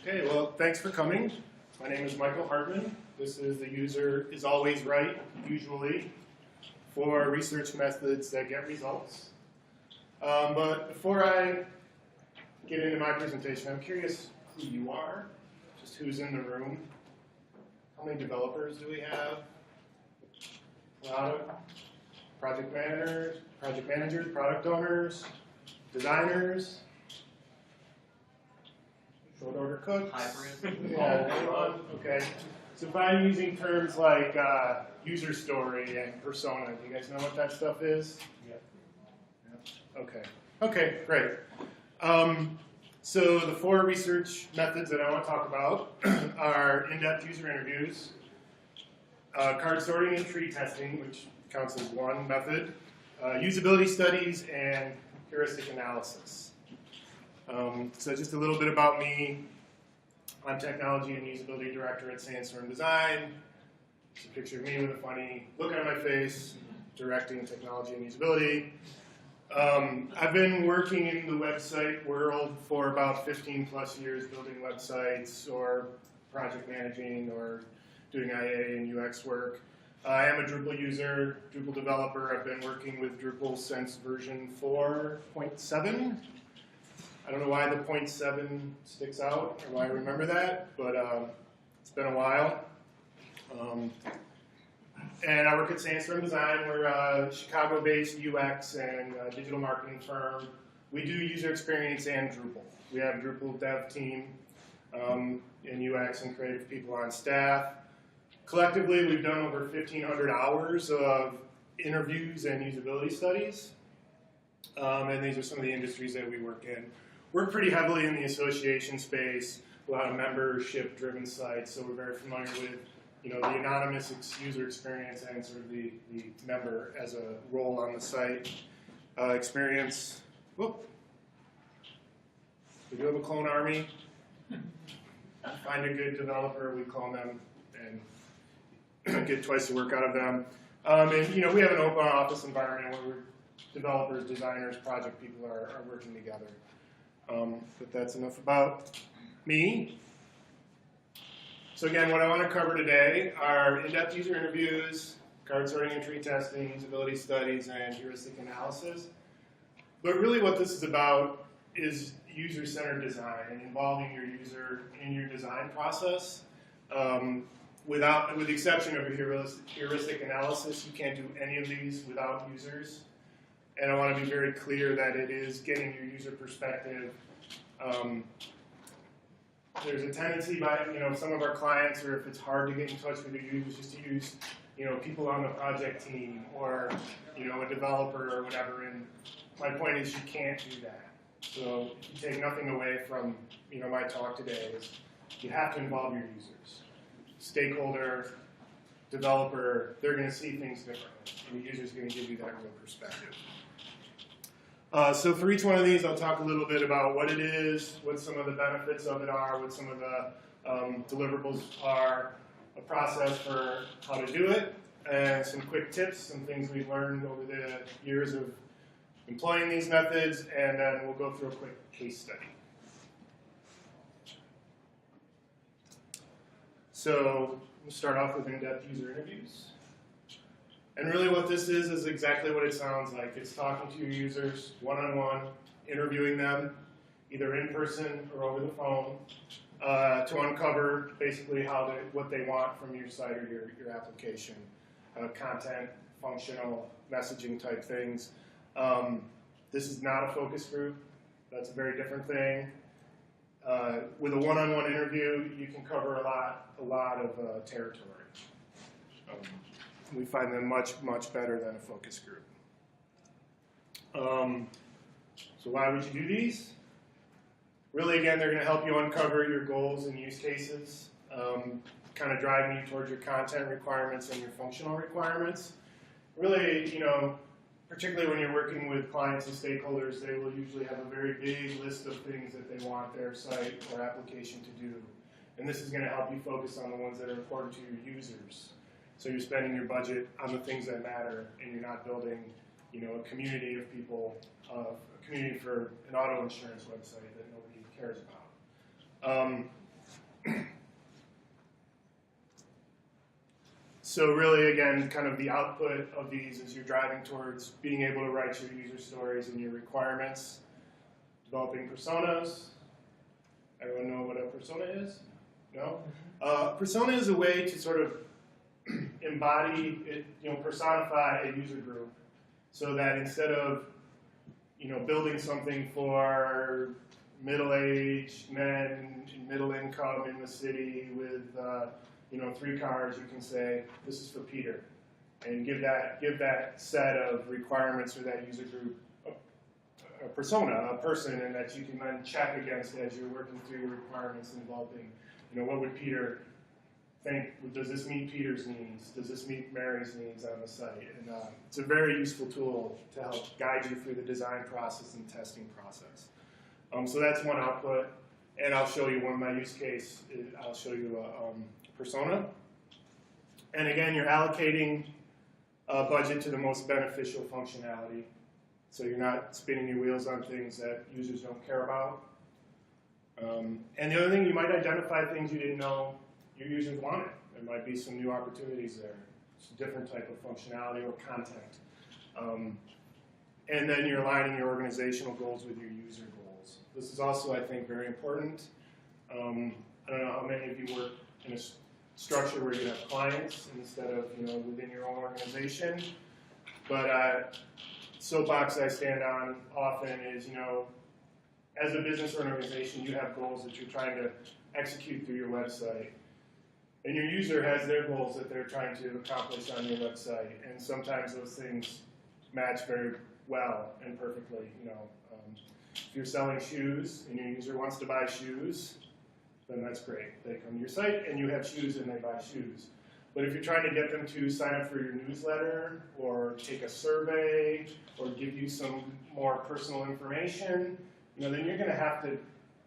Okay, well, thanks for coming. My name is Michael Hartman. This is the user is always right, usually, for research methods that get results. But before I get into my presentation, I'm curious who you are, just who's in the room. How many developers do we have? A lot of project managers, product owners, designers, short order cooks. Hybrid. Yeah, okay. So if I'm using terms like user story and persona, do you guys know what that stuff is? Yeah. Okay. Okay, great. So the four research methods that I want to talk about are in-depth user interviews, card sorting and tree testing, which counts as one method, usability studies, and heuristic analysis. So just a little bit about me. I'm Technology and Usability Director at Sandstorm Design. It's a picture of me with a funny look on my face, directing technology and usability. I've been working in the website world for about 15 plus years, building websites or project managing or doing IA and UX work. I am a Drupal user, Drupal developer. I've been working with Drupal since version 4.7. I don't know why the 0.7 sticks out or why I remember that, but it's been a while. And I work at Sandstorm Design. We're a Chicago-based UX and digital marketing firm. We do user experience and Drupal. We have a Drupal dev team and UX and creative people on staff. Collectively, we've done over 1,500 hours of interviews and usability studies. And these are some of the industries that we work in. Work pretty heavily in the association space, a lot of membership-driven sites, so we're very familiar with the anonymous user experience and sort of the member as a role on the site. Experience, whoop. We do have a clone army. Find a good developer, we clone them, and get twice the work out of them. And we have an open office environment where developers, designers, project people are working together. But that's enough about me. So again, what I want to cover today are in-depth user interviews, card sorting and tree testing, usability studies, and heuristic analysis. But really what this is about is user-centered design and involving your user in your design process. With the exception of a heuristic analysis, you can't do any of these without users. And I want to be very clear that it is getting your user perspective. There's a tendency by some of our clients, or if it's hard to get in touch with the users, just to use people on the project team or a developer or whatever. And my point is you can't do that. So if you take nothing away from my talk today, is you have to involve your users. Stakeholder, developer, they're going to see things differently. And the user's going to give you that real perspective. So for each one of these, I'll talk a little bit about what it is, what some of the benefits of it are, what some of the deliverables are, a process for how to do it, and some quick tips, some things we've learned over the years of employing these methods, and then we'll go through a quick case study. So we'll start off with in-depth user interviews. And really what this is exactly what it sounds like. It's talking to your users one-on-one, interviewing them, either in person or over the phone, to uncover basically what they want from your site or your application. Content, functional, messaging type things. This is not a focus group. That's a very different thing. With a one-on-one interview, you can cover a lot of territory. We find them much, much better than a focus group. So why would you do these? Really, again, they're going to help you uncover your goals and use cases, kind of driving you towards your content requirements and your functional requirements. Really, particularly when you're working with clients and stakeholders, they will usually have a very big list of things that they want their site or application to do. And this is going to help you focus on the ones that are important to your users. So you're spending your budget on the things that matter, and you're not building, a community of people, a community for an auto insurance website that nobody cares about. So really, again, kind of the output of these is you're driving towards being able to write your user stories and your requirements, developing personas. Everyone know what a persona is? No? Persona is a way to sort of embody, personify a user group so that instead of, building something for middle-aged men, middle income in the city with, 3 cars, you can say, this is for Peter. And give that set of requirements for that user group a persona, a person, and that you can then check against as you're working through your requirements and developing, what would Peter think? Does this meet Peter's needs? Does this meet Mary's needs on the site? And it's a very useful tool to help guide you through the design process and testing process. So that's one output, and I'll show you one of my use case. I'll show you a persona. And again, you're allocating a budget to the most beneficial functionality. So you're not spinning your wheels on things that users don't care about. And the other thing, you might identify things you didn't know your users wanted. There might be some new opportunities there. It's a different type of functionality or content. And then you're aligning your organizational goals with your user goals. This is also, I think, very important. I don't know how many of you work in a structure where you have clients instead of within your own organization. But soapbox I stand on often is, as a business or an organization, you have goals that you're trying to execute through your website. And your user has their goals that they're trying to accomplish on your website. And sometimes those things match very well and perfectly. If you're selling shoes and your user wants to buy shoes, then that's great. They come to your site and you have shoes and they buy shoes. But if you're trying to get them to sign up for your newsletter or take a survey or give you some more personal information, then you're going to have to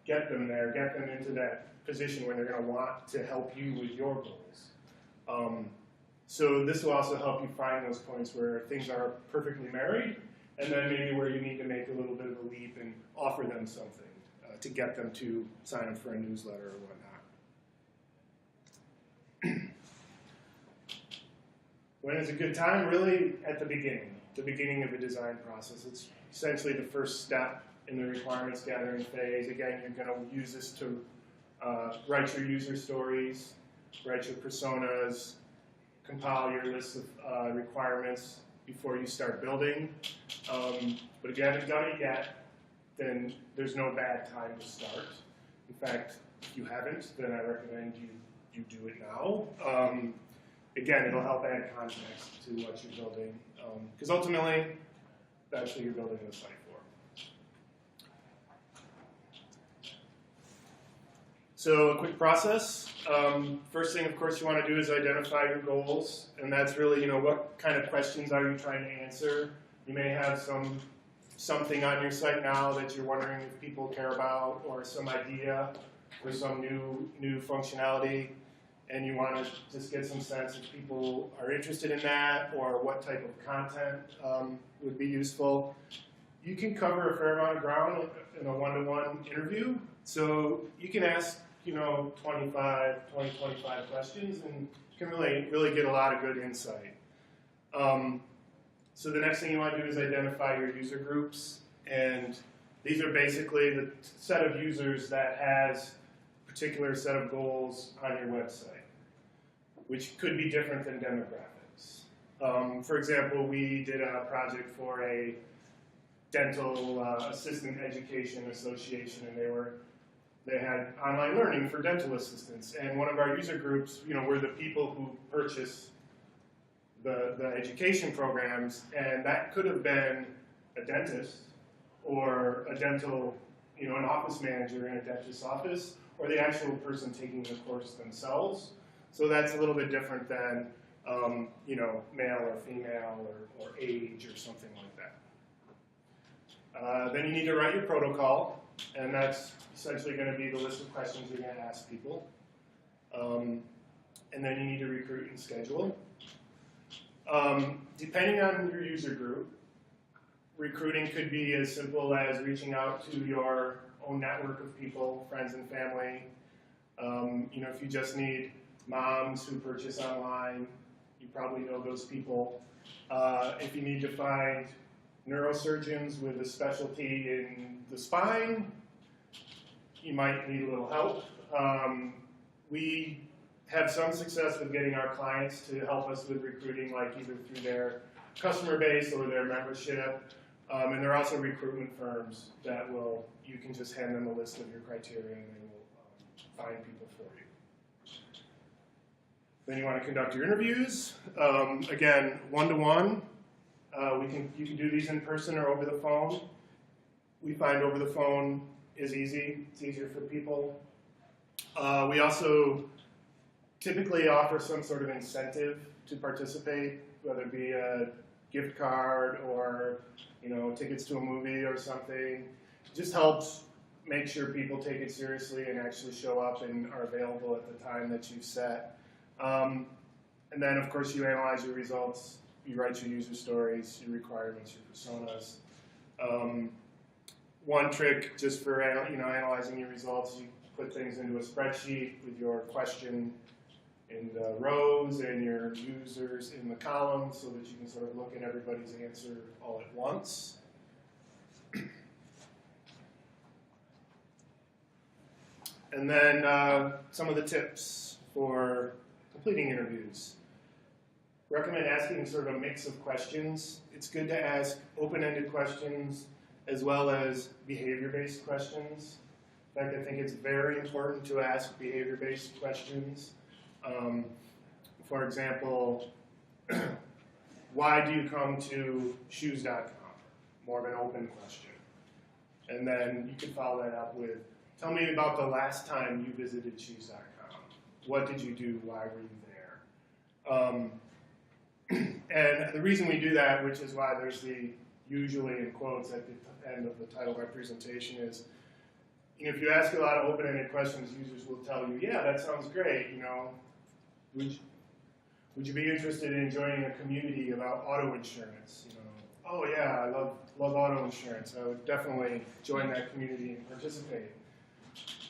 get them there, get them into that position where they're going to want to help you with your goals. So this will also help you find those points where things are perfectly married, and then maybe where you need to make a little bit of a leap and offer them something to get them to sign up for a newsletter or whatnot. When is a good time? Really at the beginning of the design process. It's essentially the first step in the requirements gathering phase. Again, you're going to use this to write your user stories, write your personas, compile your list of requirements before you start building. But if you haven't done it yet, then there's no bad time to start. In fact, if you haven't, then I recommend you do it now. Again, it'll help add context to what you're building, because ultimately, that's what you're building the site for. So a quick process. First thing, of course, you want to do is identify your goals, and that's really, what kind of questions are you trying to answer? You may have something on your site now that you're wondering if people care about, or some idea for some new functionality, and you want to just get some sense if people are interested in that, or what type of content would be useful. You can cover a fair amount of ground in a one-to-one interview, so you can ask 20, 25 questions, and you can really get a lot of good insight. So the next thing you want to do is identify your user groups, and these are basically the set of users that has a particular set of goals on your website, which could be different than demographics. For example, we did a project for a dental assistant education association, and they had online learning for dental assistants, and one of our user groups, were the people who purchase the education programs, and that could have been a dentist or a dental, an office manager in a dentist's office, or the actual person taking the course themselves. So that's a little bit different than, male or female or age or something like that. Then you need to write your protocol, and that's essentially going to be the list of questions you're going to ask people. And then you need to recruit and schedule. Depending on your user group, recruiting could be as simple as reaching out to your own network of people, friends and family. If you just need moms who purchase online, probably know those people. If you need to find neurosurgeons with a specialty in the spine, you might need a little help. We have some success with getting our clients to help us with recruiting, like either through their customer base or their membership. And there are also recruitment firms that you can just hand them a list of your criteria and they will find people for you. Then you want to conduct your interviews. Again, one-to-one. You can do these in person or over the phone. We find over the phone is easy. It's easier for people. We also typically offer some sort of incentive to participate, whether it be a gift card or tickets to a movie or something. It just helps make sure people take it seriously and actually show up and are available at the time that you've set. And then, of course, you analyze your results. You write your user stories, your requirements, your personas. One trick just for analyzing your results, you put things into a spreadsheet with your question in the rows and your users in the columns so that you can sort of look at everybody's answer all at once. And then some of the tips for completing interviews. Recommend asking sort of a mix of questions. It's good to ask open-ended questions as well as behavior-based questions. In fact, I think it's very important to ask behavior-based questions. For example, why do you come to shoes.com? More of an open question. And then you can follow that up with, tell me about the last time you visited shoes.com. What did you do? Why were you there? And the reason we do that, which is why there's the usually in quotes at the end of the title of my presentation, is if you ask a lot of open-ended questions, users will tell you, yeah, that sounds great. Would you be interested in joining a community about auto insurance? Oh yeah, I love auto insurance. I would definitely join that community and participate.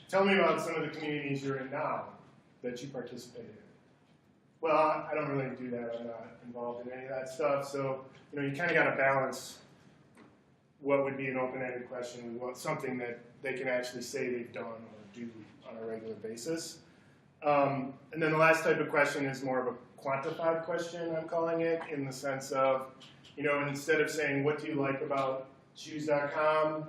Tell me about some of the communities you're in now that you participate in. Well, I don't really do that. I'm not involved in any of that stuff. So, you kind of got to balance what would be an open-ended question with something that they can actually say they've done or do on a regular basis. And then the last type of question is more of a quantified question, I'm calling it, in the sense of, instead of saying, what do you like about shoes.com,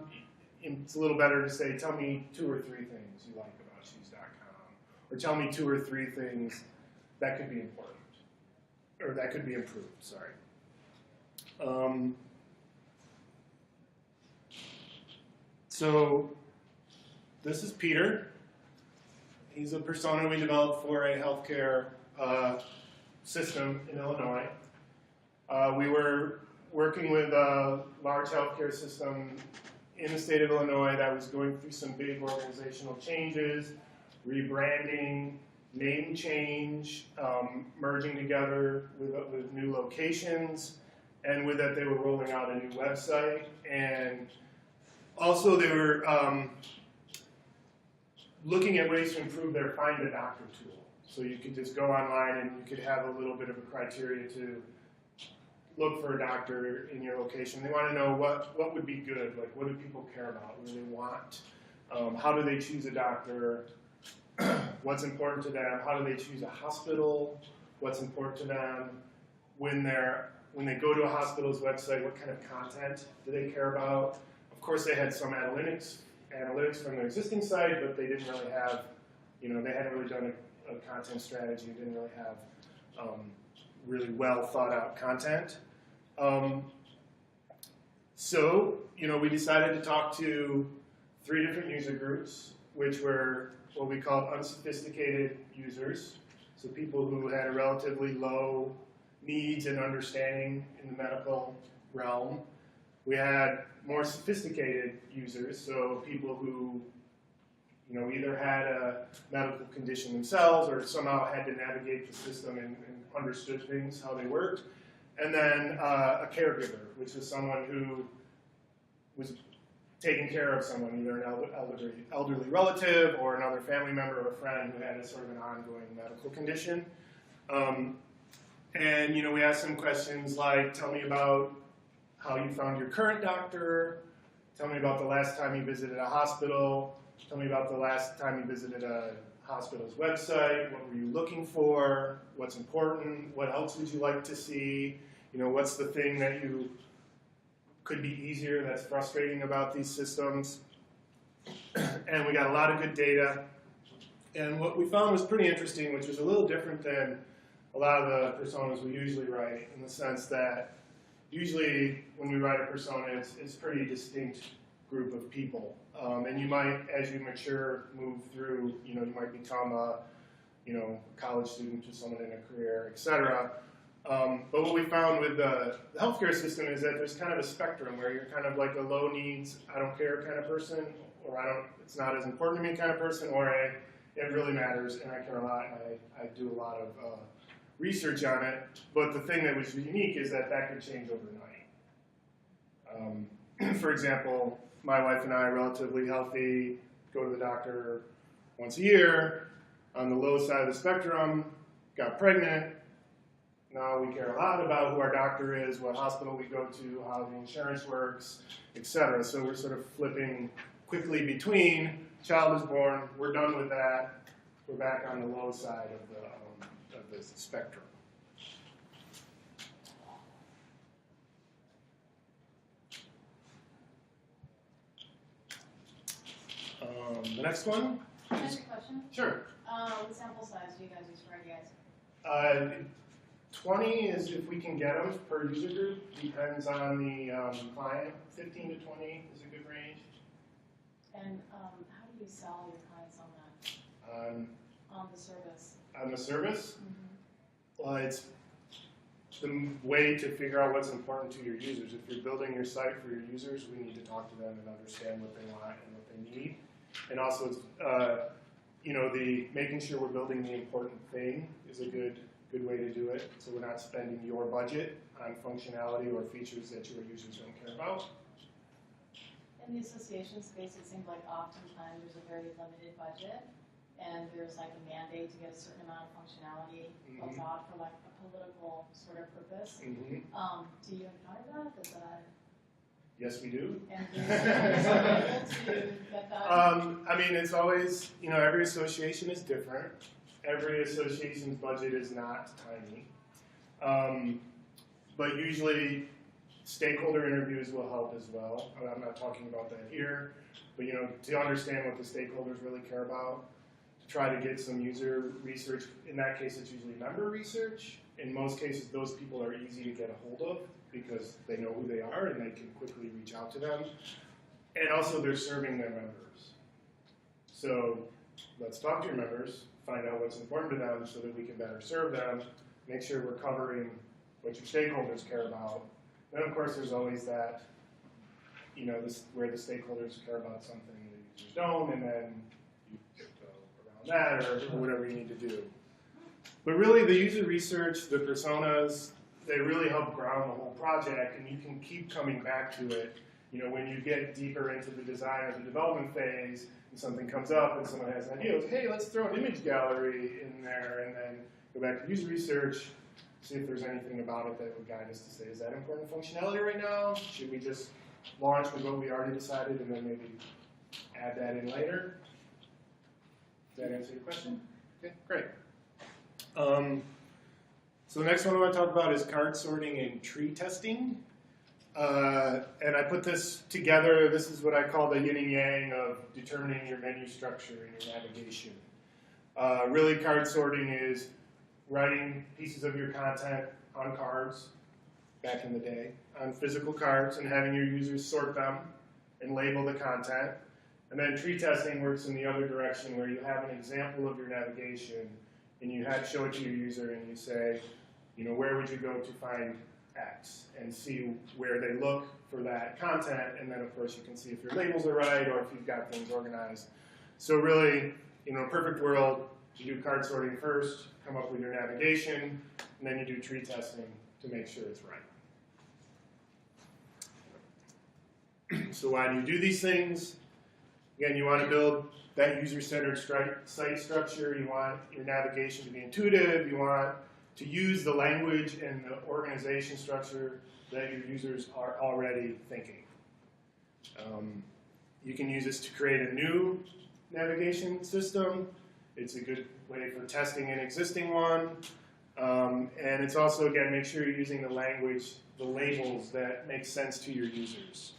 it's a little better to say, tell me 2 or 3 things you like about shoes.com, or tell me 2 or 3 things that could be important, or that could be improved, sorry. So this is Peter. He's a persona we developed for a healthcare system in Illinois. We were working with a large healthcare system in the state of Illinois that was going through some big organizational changes, rebranding, name change, merging together with new locations, and with that they were rolling out a new website. And also they were looking at ways to improve their Find a Doctor tool. So you could just go online and you could have a little bit of a criteria to look for a doctor in your location. They want to know what would be good, like what do people care about, what do they want, how do they choose a doctor, what's important to them, how do they choose a hospital, what's important to them, when they go to a hospital's website, what kind of content do they care about. Of course, they had some analytics from their existing site, but they didn't really have, they hadn't really done a content strategy, didn't really have really well thought out content. So, we decided to talk to 3 different user groups, which were what we called unsophisticated users, so people who had a relatively low needs and understanding in the medical realm. We had more sophisticated users, so people who either had a medical condition themselves or somehow had to navigate the system and understood things, how they worked. And then a caregiver, which is someone who was taking care of someone, either an elderly relative or another family member or a friend who had a sort of an ongoing medical condition. And we asked them questions like, tell me about how you found your current doctor, tell me about the last time you visited a hospital, tell me about the last time you visited a hospital's website, what were you looking for, what's important, what else would you like to see, what's the thing that you could be easier that's frustrating about these systems. And we got a lot of good data. And what we found was pretty interesting, which was a little different than a lot of the personas we usually write, in the sense that usually when we write a persona, it's a pretty distinct group of people. And you might, as you mature, move through, you might become a, college student to someone in a career, etc. But what we found with the healthcare system is that there's kind of a spectrum where you're kind of like a low needs, I don't care kind of person, or it's not as important to me kind of person, or it really matters and I care a lot and I do a lot of research on it. But the thing that was unique is that could change overnight. For example, my wife and I are relatively healthy, go to the doctor once a year. On the low side of the spectrum, got pregnant. Now we care a lot about who our doctor is, what hospital we go to, how the insurance works, etc. So we're sort of flipping quickly between. Child is born, we're done with that. We're back on the low side of the spectrum. The next one? Can I ask a question? Sure. What sample size do you guys use for ideas? 20 is if we can get them per user group. Depends on the client. 15 to 20 is a good range. And how do you sell your clients on that? On the service. On the service? Mm-hmm. Well, it's the way to figure out what's important to your users. If you're building your site for your users, we need to talk to them and understand what they want and what they need. And also, it's, the making sure we're building the important thing is a good way to do it. So we're not spending your budget on functionality or features that your users don't care about. In the association space, it seems like oftentimes there's a very limited budget, and there's like a mandate to get a certain amount of functionality built out for like a political sort of purpose. Mm-hmm. Do you encounter that? Does that? Yes, we do. And do you able to get that? It's always, every association is different. Every association's budget is not tiny. But usually, stakeholder interviews will help as well. I'm not talking about that here, but to understand what the stakeholders really care about, to try to get some user research. In that case, it's usually member research. In most cases, those people are easy to get a hold of because they know who they are and they can quickly reach out to them. And also, they're serving their members. So let's talk to your members, find out what's important to them so that we can better serve them, make sure we're covering what your stakeholders care about. Then, of course, there's always that, where the stakeholders care about something the users don't, and then you go around that or whatever you need to do. But really, the user research, the personas, they really help ground the whole project, and you can keep coming back to it. When you get deeper into the design or the development phase, and something comes up and someone has an idea, hey, let's throw an image gallery in there, and then go back to user research, see if there's anything about it that would guide us to say, is that important functionality right now? Should we just launch with what we already decided and then maybe add that in later? Does that answer your question? Okay, great. So the next one I want to talk about is card sorting and tree testing. And I put this together. This is what I call the yin and yang of determining your menu structure and your navigation. Really, card sorting is writing pieces of your content on cards, back in the day, on physical cards, and having your users sort them and label the content. And then tree testing works in the other direction, where you have an example of your navigation, and you show it to your user, and you say, where would you go to find X, and see where they look for that content, and then of course you can see if your labels are right or if you've got things organized. So really, in a perfect world, you do card sorting first, come up with your navigation, and then you do tree testing to make sure it's right. So why do you do these things? Again, you want to build that user-centered site structure. You want your navigation to be intuitive. You want to use the language and the organization structure that your users are already thinking. You can use this to create a new navigation system. It's a good way for testing an existing one. And it's also, again, make sure you're using the language, the labels that make sense to your users.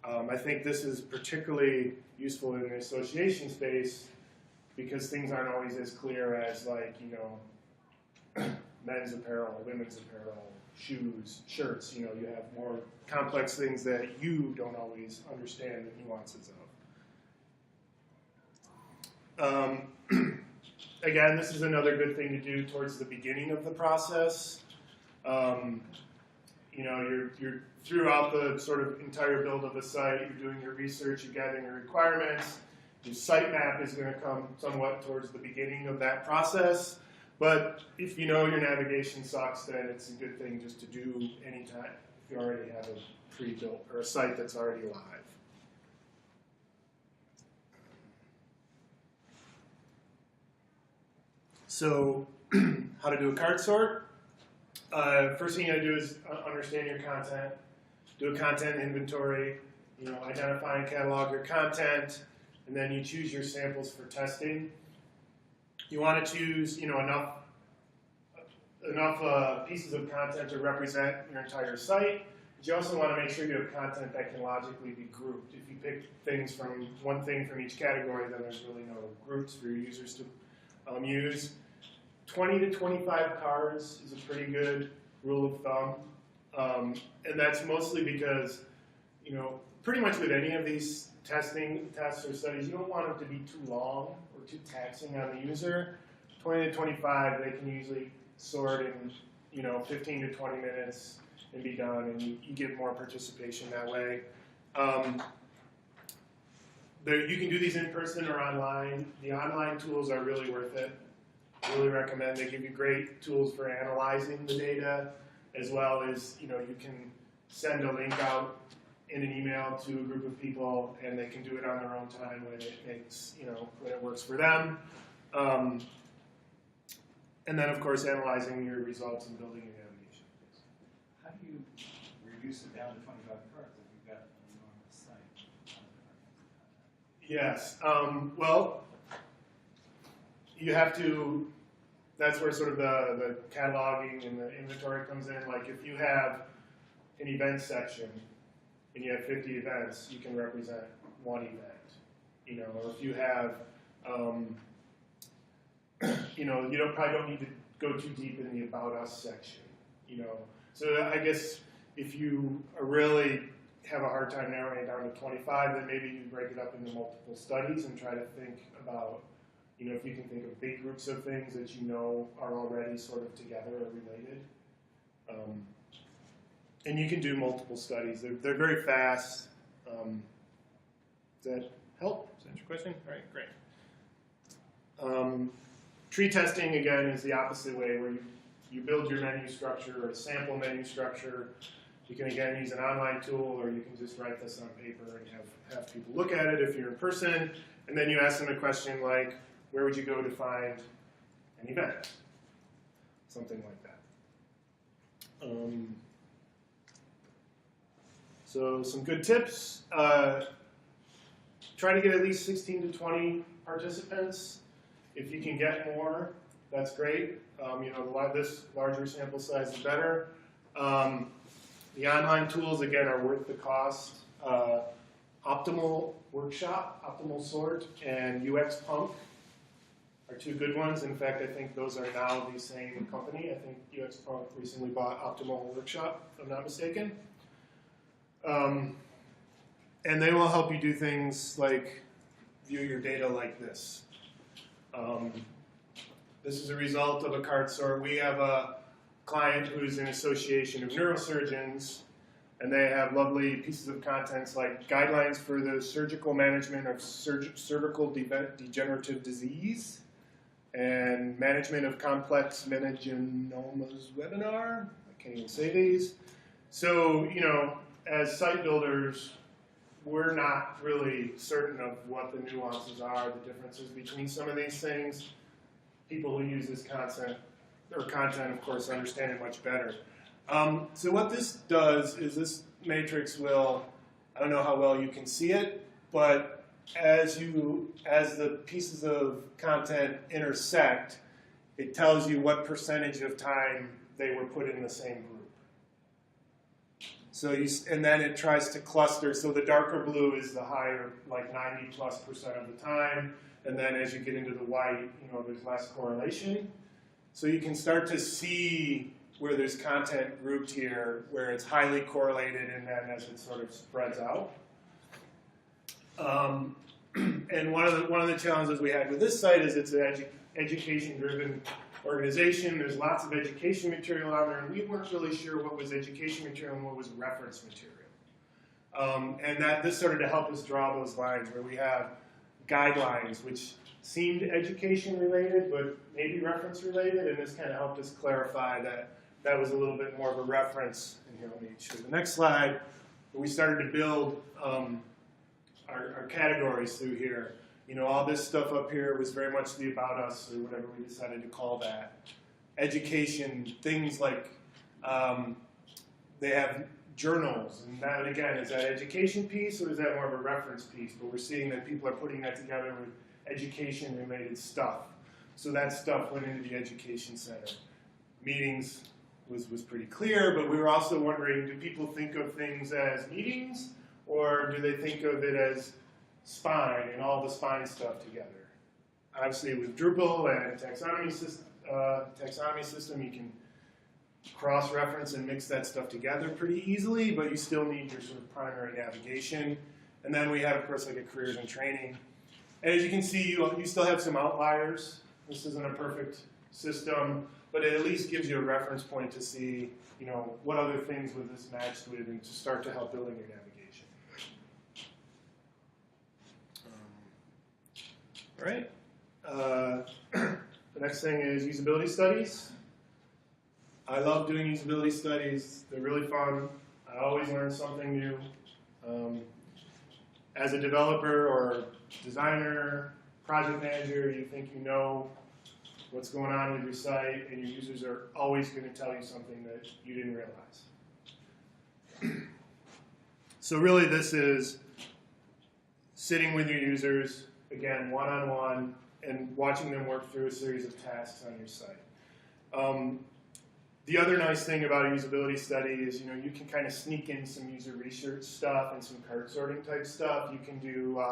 I think this is particularly useful in the association space because things aren't always as clear as, like, you know, men's apparel, women's apparel, shoes, shirts. You know, you have more complex things that you don't always understand the nuances of. Again, this is another good thing to do towards the beginning of the process. You know, you're throughout the sort of entire build of a site, you're doing your research, you're gathering your requirements. Your sitemap is going to come somewhat towards the beginning of that process. But if you know your navigation sucks, then it's a good thing just to do anytime if you already have a pre-built or a site that's already live. So, how to do a cart sort? First thing you gotta do is understand your content. Do a content inventory. You know, identify and catalog your content, and then you choose your samples for testing. You want to choose, you know, enough pieces of content to represent your entire site. But you also want to make sure you have content that can logically be grouped. If you pick things from one thing from each category, then there's really no groups for your users to use. 20 to 25 cards is a pretty good rule of thumb. And that's mostly because, you know, pretty much with any of these tests or studies, you don't want them to be too long or too taxing on the user. 20 to 25, they can usually sort in, you know, 15 to 20 minutes and be done, and you get more participation that way. You can do these in person or online. The online tools are really worth it. Really recommend. They give you great tools for analyzing the data, as well as, you know, you can send a link out in an email to a group of people, and they can do it on their own time when it makes, you know, when it works for them. And then, of course, analyzing your results and building your navigation. How do you reduce it down to 25 cards if you've got an enormous site? Yes. Well, you have to, that's where sort of the cataloging and the inventory comes in. Like if you have an event section and you have 50 events, you can represent one event. You know, or if you have, you know, you probably don't need to go too deep in the About Us section. You know, so I guess if you really have a hard time narrowing it down to 25, then maybe you break it up into multiple studies and try to think about, you know, if you can think of big groups of things that you know are already sort of together or related. And you can do multiple studies. They're very fast. Does that help? Does that answer your question? All right, great. Tree testing, again, is the opposite way, where you build your menu structure or a sample menu structure. You can, again, use an online tool, or you can just write this on paper and have people look at it if you're in person. And then you ask them a question like, where would you go to find an event? Something like that. So some good tips. Try to get at least 16 to 20 participants. If you can get more, that's great. You know, this larger sample size, the better. The online tools, again, are worth the cost. Optimal Workshop, Optimal Sort, and UX Punk are two good ones. In fact, I think those are now the same company. I think UX Punk recently bought Optimal Workshop, if I'm not mistaken. And they will help you do things like view your data like this. This is a result of a card sort. We have a client who's an association of neurosurgeons, and they have lovely pieces of contents like guidelines for the surgical management of cervical degenerative disease and management of complex meningiomas webinar. I can't even say these. So, you know, as site builders, we're not really certain of what the nuances are, the differences between some of these things. People who use this content or content, of course, understand it much better. So what this does is this matrix will, I don't know how well you can see it, but as the pieces of content intersect, it tells you what percentage of time they were put in the same group. So and then it tries to cluster. So the darker blue is the higher, like 90+% of the time. And then as you get into the white, there's less correlation. So you can start to see where there's content grouped here, where it's highly correlated, and then as it sort of spreads out. And one of the challenges we had with this site is it's an education-driven organization. There's lots of education material on there, and we weren't really sure what was education material and what was reference material. And this started to help us draw those lines where we have guidelines, which seemed education-related, but maybe reference-related, and this kind of helped us clarify that was a little bit more of a reference. And here, let me show the next slide. We started to build our categories through here. All this stuff up here was very much the about us, or whatever we decided to call that. Education, things like they have journals, and that, again, is that education piece, or is that more of a reference piece? But we're seeing that people are putting that together with education-related stuff. So that stuff went into the education center. Meetings was pretty clear, but we were also wondering, do people think of things as meetings, or do they think of it as spine and all the spine stuff together? Obviously, with Drupal and taxonomy system, you can cross-reference and mix that stuff together pretty easily, but you still need your sort of primary navigation. And then we have, of course, like a careers and training. And as you can see, you still have some outliers. This isn't a perfect system, but it at least gives you a reference point to see, what other things was this matched with, and to start to help building your navigation. All right. The next thing is usability studies. I love doing usability studies. They're really fun. I always learn something new. As a developer or designer, project manager, you think you know what's going on with your site, and your users are always going to tell you something that you didn't realize. So really this is sitting with your users, again, one-on-one, and watching them work through a series of tasks on your site. The other nice thing about a usability study is, you can kind of sneak in some user research stuff and some cart sorting type stuff. You can do,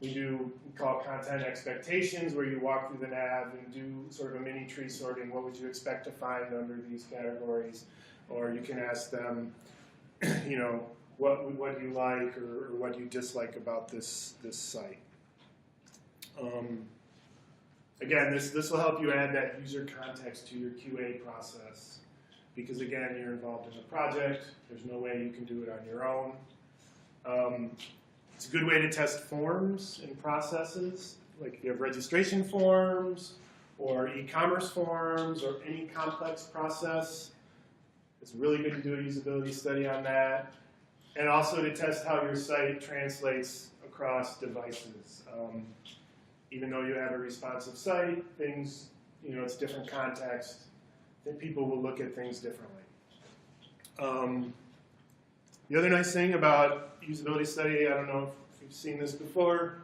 we call it content expectations, where you walk through the nav and do sort of a mini tree sorting. What would you expect to find under these categories? Or you can ask them, what do you like or what do you dislike about this site? Again, this will help you add that user context to your QA process, because again, you're involved in the project. There's no way you can do it on your own. It's a good way to test forms and processes, like if you have registration forms or e-commerce forms or any complex process. It's really good to do a usability study on that. And also to test how your site translates across devices. Even though you have a responsive site, things, it's different context, that people will look at things differently. The other nice thing about usability study, I don't know if you've seen this before,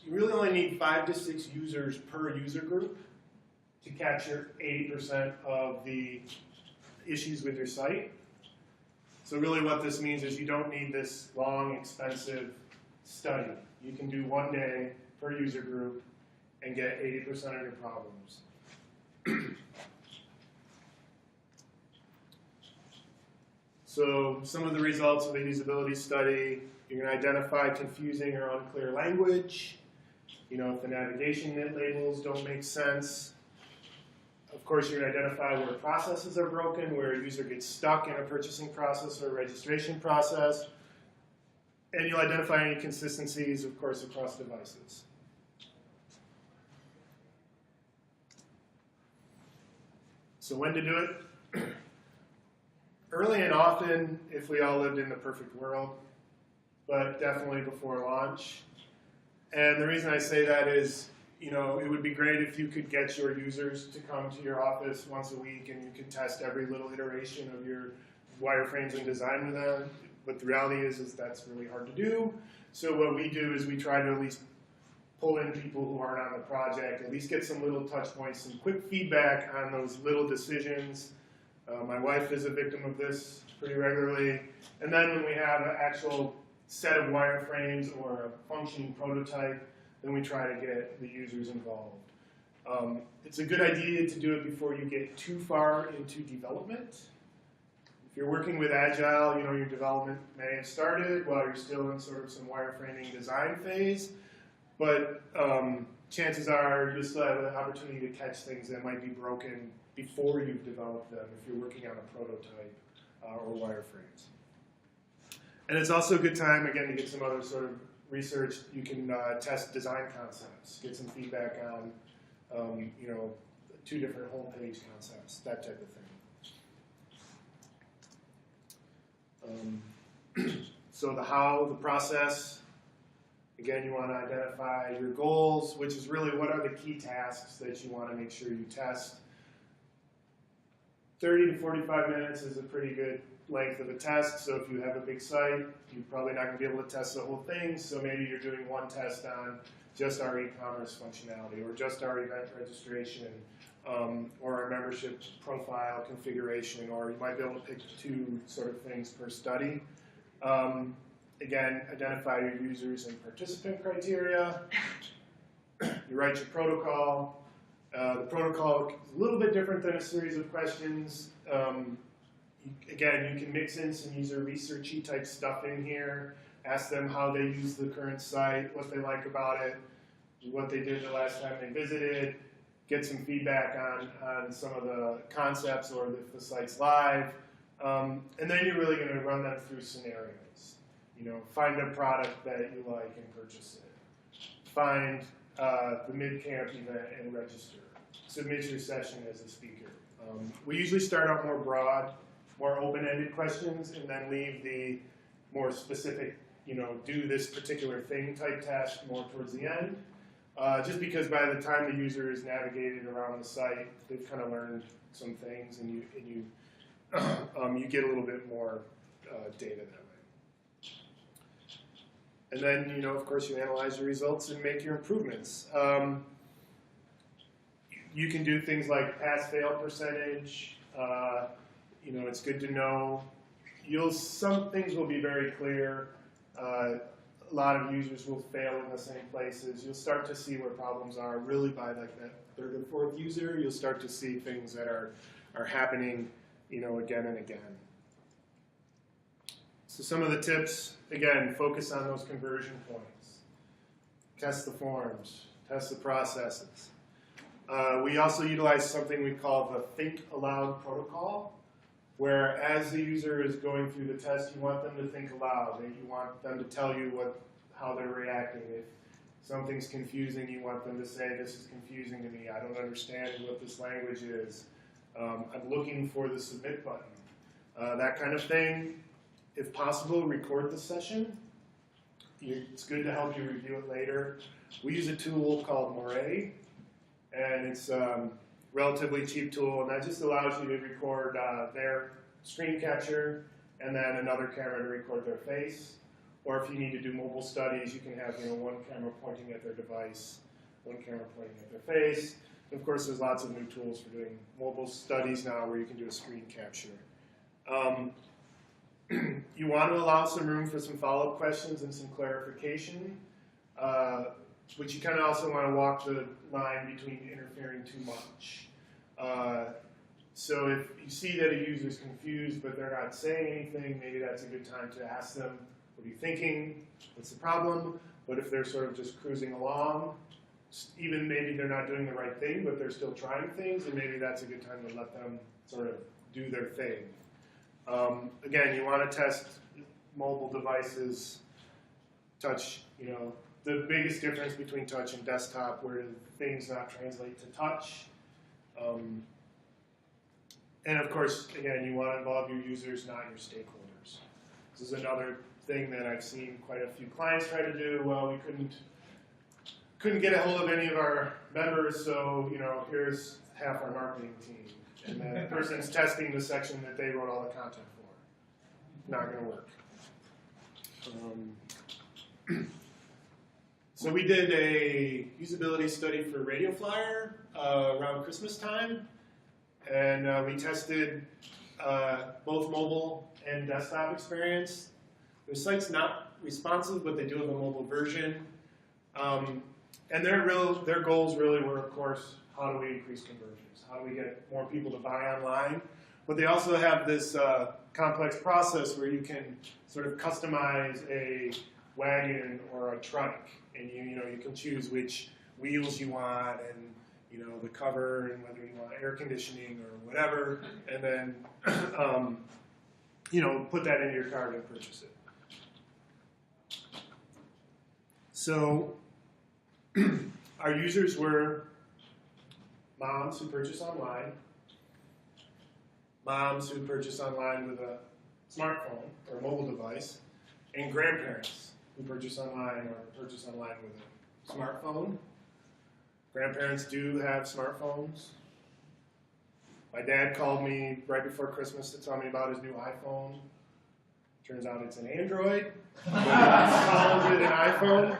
you really only need 5 to 6 users per user group to capture 80% of the issues with your site. So really what this means is you don't need this long, expensive study. You can do one day per user group and get 80% of your problems. So some of the results of a usability study, you're going to identify confusing or unclear language. If the navigation labels don't make sense. Of course, you're going to identify where processes are broken, where a user gets stuck in a purchasing process or a registration process. And you'll identify any consistencies, of course, across devices. So when to do it? Early and often, if we all lived in the perfect world, but definitely before launch. And the reason I say that is you know, it would be great if you could get your users to come to your office once a week and you could test every little iteration of your wireframes and design with them. But the reality is that's really hard to do. So what we do is we try to at least pull in people who aren't on the project, at least get some little touch points, some quick feedback on those little decisions. My wife is a victim of this pretty regularly. And then when we have an actual set of wireframes or a functioning prototype, then we try to get the users involved. It's a good idea to do it before you get too far into development. If you're working with Agile, you know, your development may have started while you're still in sort of some wireframing design phase, but chances are you'll still have an opportunity to catch things that might be broken before you've developed them if you're working on a prototype or wireframes. And it's also a good time, again, to get some other sort of research. You can test design concepts, get some feedback on, you know, 2 different homepage concepts, that type of thing. So the how, the process, again, you want to identify your goals, which is really what are the key tasks that you want to make sure you test. 30 to 45 minutes is a pretty good length of a test, so if you have a big site, you're probably not going to be able to test the whole thing, so maybe you're doing one test on just our e-commerce functionality, or just our event registration, or our membership profile configuration, or you might be able to pick 2 sort of things per study. Again, identify your users and participant criteria. You write your protocol. The protocol is a little bit different than a series of questions. Again, you can mix in some user researchy type stuff in here. Ask them how they use the current site, what they like about it, what they did the last time they visited. Get some feedback on some of the concepts or if the site's live. And then you're really going to run them through scenarios. You know, find a product that you like and purchase it. Find the MidCamp event and register. Submit your session as a speaker. We usually start out more broad, more open-ended questions, and then leave the more specific, you know, do this particular thing type task more towards the end. Just because by the time the user is navigated around the site, they've kind of learned some things, and you get a little bit more data that way. And then, you know, of course, you analyze your results and make your improvements. You can do things like pass-fail percentage. You know, it's good to know. Some things will be very clear. A lot of users will fail in the same places. You'll start to see where problems are really by like that 3rd or 4th user. You'll start to see things that are happening, you know, again and again. So some of the tips, again, focus on those conversion points. Test the forms. Test the processes. We also utilize something we call the think aloud protocol, where as the user is going through the test, you want them to think aloud. You want them to tell you how they're reacting. If something's confusing, you want them to say, this is confusing to me. I don't understand what this language is. I'm looking for the submit button. That kind of thing. If possible, record the session. It's good to help you review it later. We use a tool called Moray, and it's a relatively cheap tool, and that just allows you to record their screen capture and then another camera to record their face. Or if you need to do mobile studies, you can have, you know, one camera pointing at their device, one camera pointing at their face. And of course, there's lots of new tools for doing mobile studies now where you can do a screen capture. You want to allow some room for some follow-up questions and some clarification, but you kind of also want to walk the line between interfering too much. So if you see that a user is confused but they're not saying anything, maybe that's a good time to ask them, what are you thinking? What's the problem? But if they're sort of just cruising along, even maybe they're not doing the right thing, but they're still trying things, and maybe that's a good time to let them sort of do their thing. Again, you want to test mobile devices, touch, you know, the biggest difference between touch and desktop, where things not translate to touch. And of course, again, you want to involve your users, not your stakeholders. This is another thing that I've seen quite a few clients try to do. Well, we couldn't couldn't get a hold of any of our members, so here's half our marketing team. And then the person's testing the section that they wrote all the content for. Not going to work. So we did a usability study for Radio Flyer around Christmas time. And we tested both mobile and desktop experience. The site's not responsive, but they do have a mobile version. And their goals really were, of course, how do we increase conversions? How do we get more people to buy online? But they also have this complex process where you can sort of customize a wagon or a trike, and you can choose which wheels you want, and the cover, and whether you want air conditioning or whatever, and then put that into your cart and purchase it. So our users were moms who purchase online, moms who purchase online with a smartphone or a mobile device, and grandparents who purchase online or purchase online with a smartphone. Grandparents do have smartphones. My dad called me right before Christmas to tell me about his new iPhone. Turns out it's an Android, but he calls it an iPhone.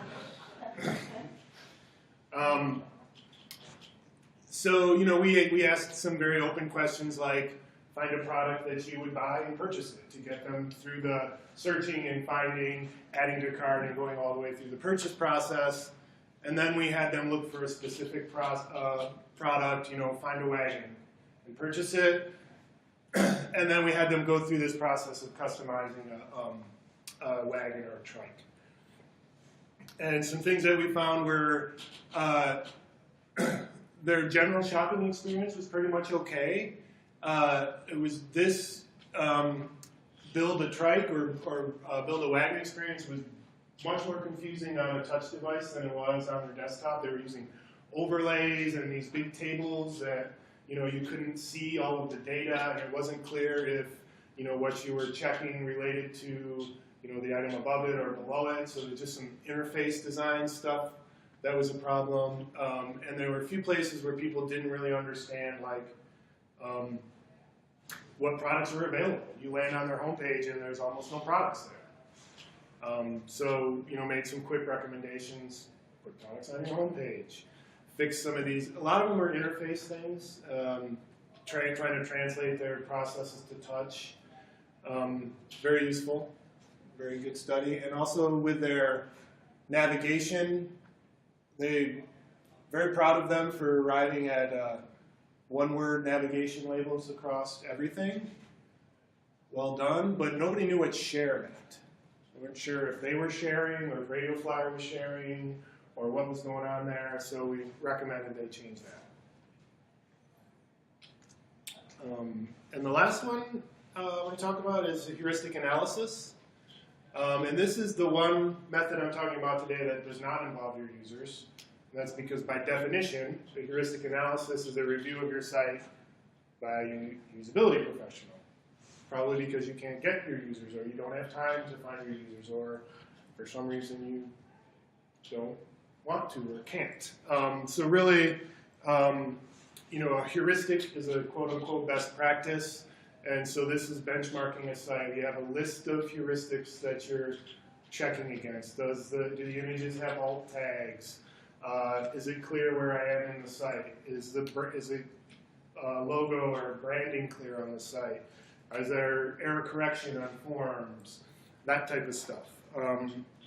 So, we asked some very open questions like, find a product that you would buy and purchase it, to get them through the searching and finding, adding to cart, and going all the way through the purchase process. And then we had them look for a specific product, find a wagon and purchase it. And then we had them go through this process of customizing a wagon or a trike. And some things that we found were their general shopping experience was pretty much okay. It was this build a trike or build a wagon experience was much more confusing on a touch device than it was on their desktop. They were using overlays and these big tables that you couldn't see all of the data, and it wasn't clear if what you were checking related to the item above it or below it. So there's just some interface design stuff that was a problem. And there were a few places where people didn't really understand what products were available. You land on their homepage and there's almost no products there. So made some quick recommendations. Put products on your homepage. Fix some of these. A lot of them were interface things. Trying to translate their processes to touch. Very useful. Very good study. And also with their navigation, they very proud of them for arriving at one-word navigation labels across everything. Well done, but nobody knew what share meant. They weren't sure if they were sharing or if Radio Flyer was sharing or what was going on there, so we recommended they change that. And the last one I want to talk about is heuristic analysis. And this is the one method I'm talking about today that does not involve your users. And that's because by definition, the heuristic analysis is a review of your site by a usability professional. Probably because you can't get your users, or you don't have time to find your users, or for some reason you don't want to or can't. So really, a heuristic is a quote-unquote best practice. And so this is benchmarking a site. You have a list of heuristics that you're checking against. Do the images have alt tags? Is it clear where I am in the site? Is the logo or branding clear on the site? Is there error correction on forms? That type of stuff.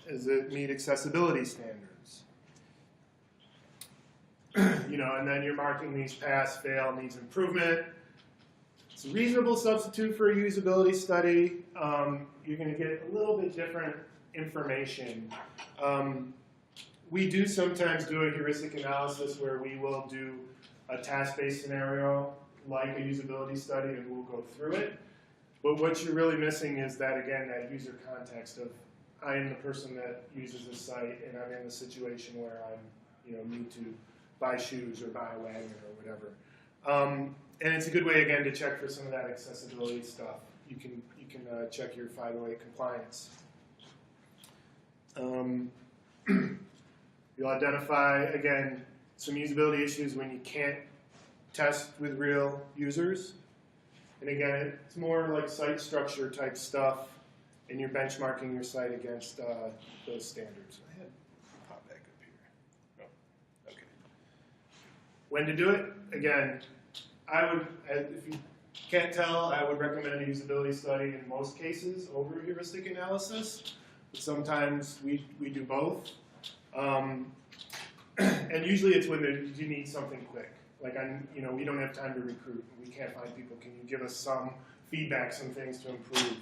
Does it meet accessibility standards? And then you're marking these pass, fail, needs improvement. It's a reasonable substitute for a usability study. You're going to get a little bit different information. We do sometimes do a heuristic analysis where we will do a task-based scenario like a usability study, and we'll go through it. But what you're really missing is that, again, that user context of I am the person that uses this site, and I'm in the situation where I'm, need to buy shoes or buy a wagon or whatever. And it's a good way, again, to check for some of that accessibility stuff. You can check your 508 compliance. You'll identify, again, some usability issues when you can't test with real users. And again, it's more like site structure type stuff, and you're benchmarking your site against those standards. I had pop back up here. Oh, okay. When to do it? Again, I would, if you can't tell, I would recommend a usability study in most cases over heuristic analysis. But sometimes we do both. And usually it's when you need something quick. Like, we don't have time to recruit. We can't find people. Can you give us some feedback, some things to improve?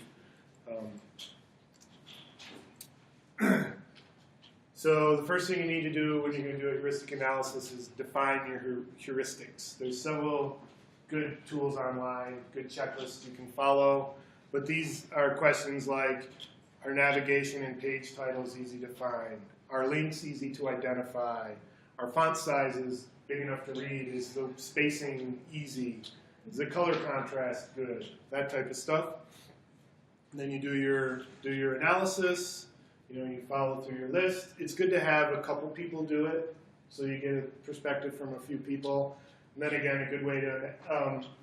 So the first thing you need to do when you're going to do a heuristic analysis is define your heuristics. There's several good tools online, good checklists you can follow. But these are questions like, are navigation and page titles easy to find? Are links easy to identify? Are font sizes big enough to read? Is the spacing easy? Is the color contrast good? That type of stuff. And then you do your analysis. You follow through your list. It's good to have a couple people do it, so you get a perspective from a few people. And then again, a good way to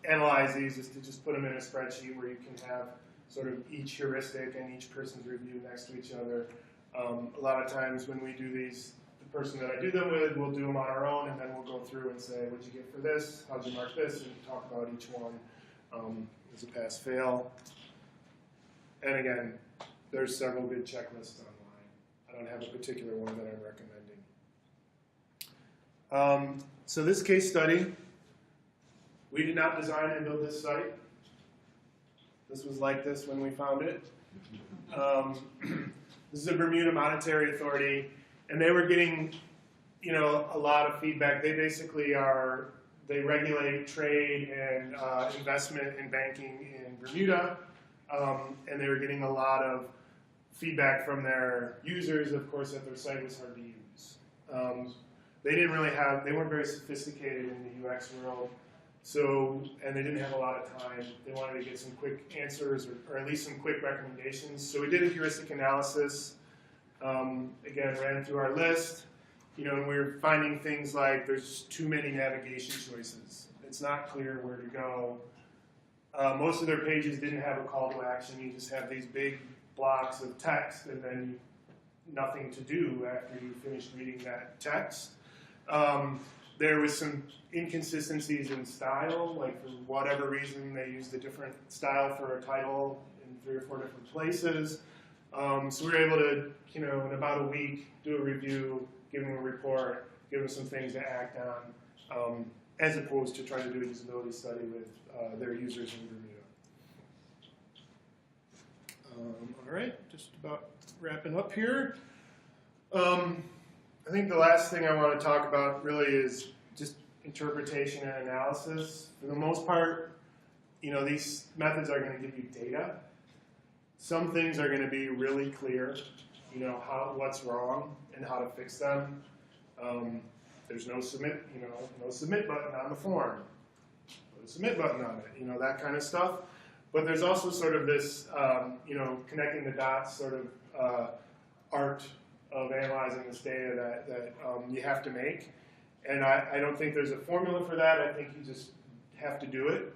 analyze these is to just put them in a spreadsheet where you can have sort of each heuristic and each person's review next to each other. A lot of times when we do these, the person that I do them with, we'll do them on our own, and then we'll go through and say, what'd you get for this? How'd you mark this? And talk about each one as a pass-fail. And again, there's several good checklists online. I don't have a particular one that I'm recommending. So this case study, we did not design and build this site. This was like this when we found it. This is a Bermuda Monetary Authority, and they were getting, a lot of feedback. They basically they regulate trade and investment and banking in Bermuda, and they were getting a lot of feedback from their users, of course, that their site was hard to use. They weren't very sophisticated in the UX world, and they didn't have a lot of time. They wanted to get some quick answers or at least some quick recommendations. So we did a heuristic analysis, again, ran through our list, and we were finding things like there's too many navigation choices. It's not clear where to go. Most of their pages didn't have a call to action. You just have these big blocks of text and then nothing to do after you finished reading that text. There was some inconsistencies in style, like for whatever reason they used a different style for a title in 3 or 4 different places. So we were able to, in about a week, do a review, give them a report, give them some things to act on, as opposed to trying to do a usability study with their users in Bermuda. All right, just about wrapping up here. I think the last thing I want to talk about really is just interpretation and analysis. For the most part, these methods are going to give you data. Some things are going to be really clear, what's wrong and how to fix them. There's no submit button on the form. Put a submit button on it, that kind of stuff. But there's also sort of this, connecting the dots sort of art of analyzing this data that you have to make. And I don't think there's a formula for that. I think you just have to do it,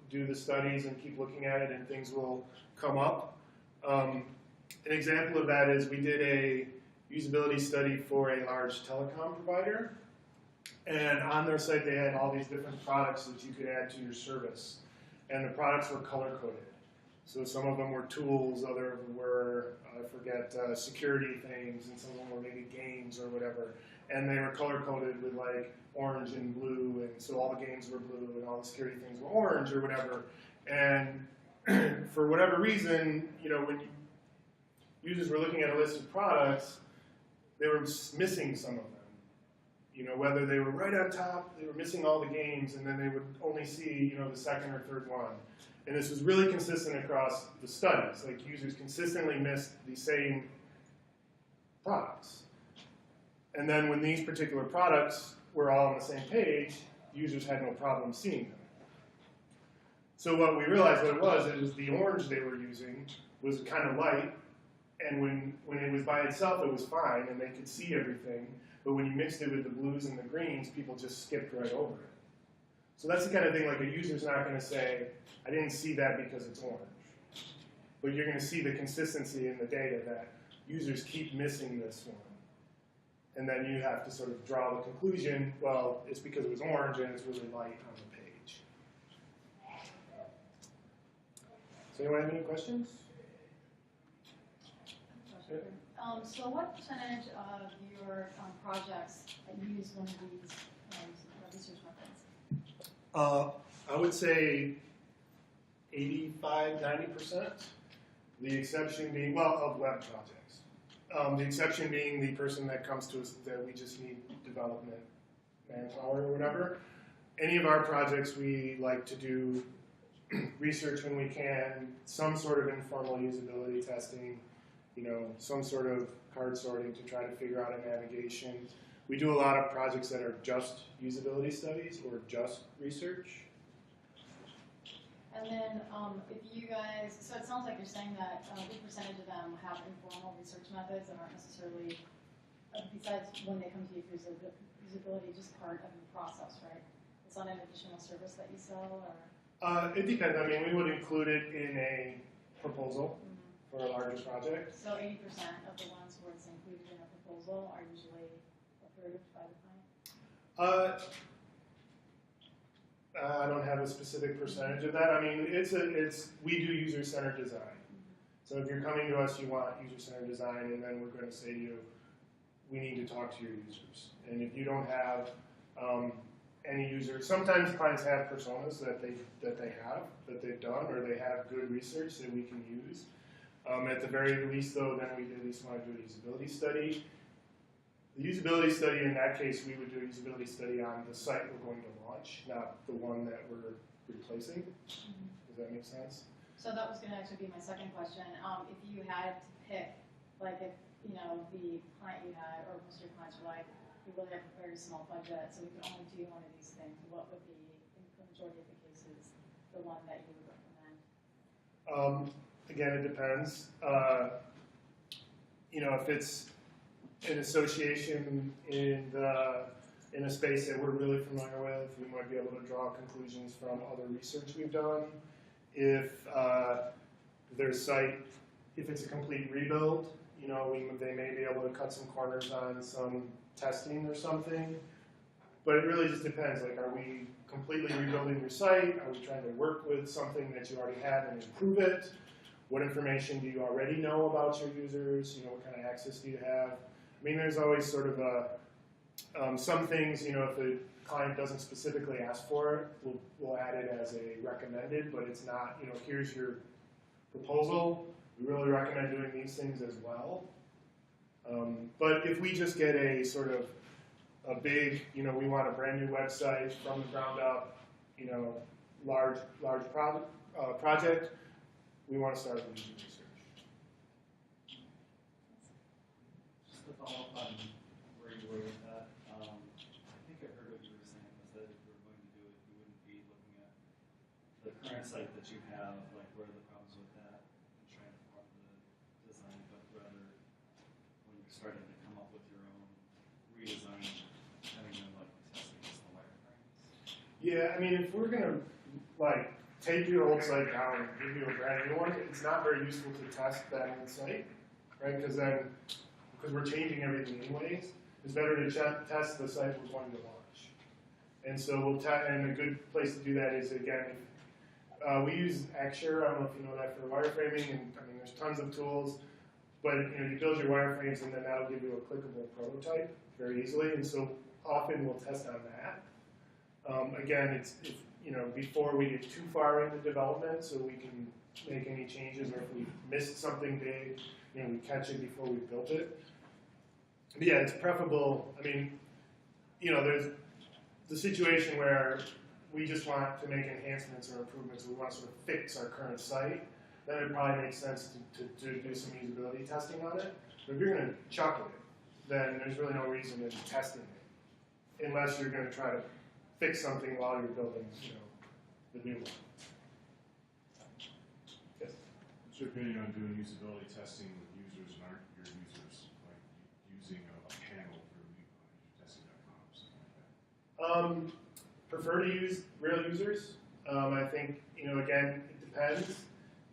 do the studies and keep looking at it and things will come up. An example of that is we did a usability study for a large telecom provider. And on their site they had all these different products that you could add to your service. And the products were color-coded. So some of them were tools, other of them were, security things, and some of them were maybe games or whatever. And they were color-coded with like orange and blue, and so all the games were blue and all the security things were orange or whatever. And for whatever reason, when users were looking at a list of products, they were missing some of them. Whether they were right on top, they were missing all the games, and then they would only see, the second or third one. And this was really consistent across the studies. Like, users consistently missed the same products. And then when these particular products were all on the same page, users had no problem seeing them. So what we realized it was the orange they were using was kind of light, And when it was by itself, it was fine, and they could see everything. But when you mixed it with the blues and the greens, people just skipped right over it. So that's the kind of thing, like a user's not going to say, I didn't see that because it's orange. But you're going to see the consistency in the data that users keep missing this one. And then you have to sort of draw the conclusion, well, it's because it was orange and it's really light on the page. So anyone have any questions? So what percentage of your projects use one of these research methods? I would say 85, 90%. The exception being, well, of web projects. The exception being the person that comes to us that we just need development manpower or whatever. Any of our projects, we like to do research when we can, some sort of informal usability testing, some sort of card sorting to try to figure out a navigation. We do a lot of projects that are just usability studies or just research. And then if you guys, so it sounds like you're saying that a big percentage of them have informal research methods that aren't necessarily, besides when they come to you for usability, just part of the process, right? It's not an additional service that you sell, or? It depends. I mean, we would include it in a proposal for a larger project. So 80% of the ones where it's included in a proposal are usually approved by the client? I don't have a specific percentage of that. I mean, we do user-centered design. So if you're coming to us, you want user-centered design, and then we're going to say to you, we need to talk to your users. And if you don't have any users, sometimes clients have personas that they've done, or they have good research that we can use. At the very least, though, then we at least want to do a usability study. The usability study, in that case, we would do a usability study on the site we're going to launch, not the one that we're replacing. Does that make sense? So that was going to actually be my second question. If you had to pick, like if, the client you had, or most of your clients were like, we really have a very small budget, so we can only do one of these things, what would be, in the majority of the cases, the one that you would recommend? Again, it depends. If it's an association in a space that we're really familiar with, we might be able to draw conclusions from other research we've done. If their site, if it's a complete rebuild, they may be able to cut some corners on some testing or something. But it really just depends. Like, are we completely rebuilding your site? Are we trying to work with something that you already have and improve it? What information do you already know about your users? What kind of access do you have? I mean, there's always sort of some things, if the client doesn't specifically ask for it, we'll add it as a recommended, but it's not, here's your proposal. We really recommend doing these things as well. But if we just get a sort of a big, we want a brand new website from the ground up, large project, we want to start with user research. Just to follow up on where you were with that, I think I heard what you were saying was that if you were going to do it, you wouldn't be looking at the current site that you have, like where are the problems with that, and trying to form the design, but rather when you're starting to come up with your own redesign, having them like test against the wireframes. Yeah, I mean, if we're going to take your old site down and give you a brand new one, it's not very useful to test that old site, right? Because we're changing everything anyways, it's better to test the site we're going to launch. And so and a good place to do that is, again, we use Axure. I don't know if you know that for wireframing, and I mean, there's tons of tools, but you build your wireframes, and then that'll give you a clickable prototype very easily. And so often we'll test on that. Again, it's before we get too far into development, so we can make any changes, or if we missed something big, we catch it before we built it. But yeah, it's preferable. I mean, there's the situation where we just want to make enhancements or improvements, we want to sort of fix our current site, then it probably makes sense to do some usability testing on it. But if you're going to chuck it, then there's really no reason in testing it, unless you're going to try to fix something while you're building, the new one. Yes? What's your opinion on doing usability testing with users Prefer to use real users. I think, again, it depends.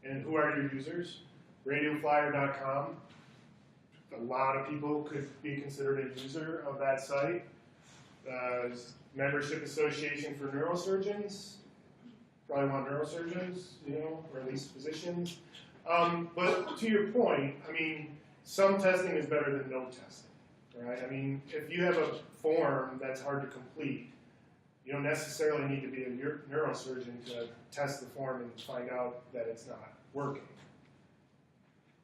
And who are your users? Radioflyer.com. A lot of people could be considered a user of that site. Membership Association for Neurosurgeons. Probably want neurosurgeons, or at least physicians. But to your point, I mean, some testing is better than no testing, right? I mean, if you have a form that's hard to complete, you don't necessarily need to be a neurosurgeon to test the form and find out that it's not working.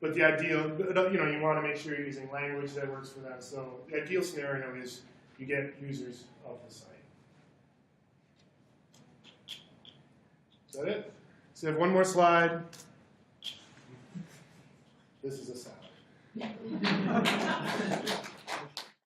But the ideal, you want to make sure you're using language that works for them. So the ideal scenario is you get users of the site. Is that it? So I have one more slide. This is a salad.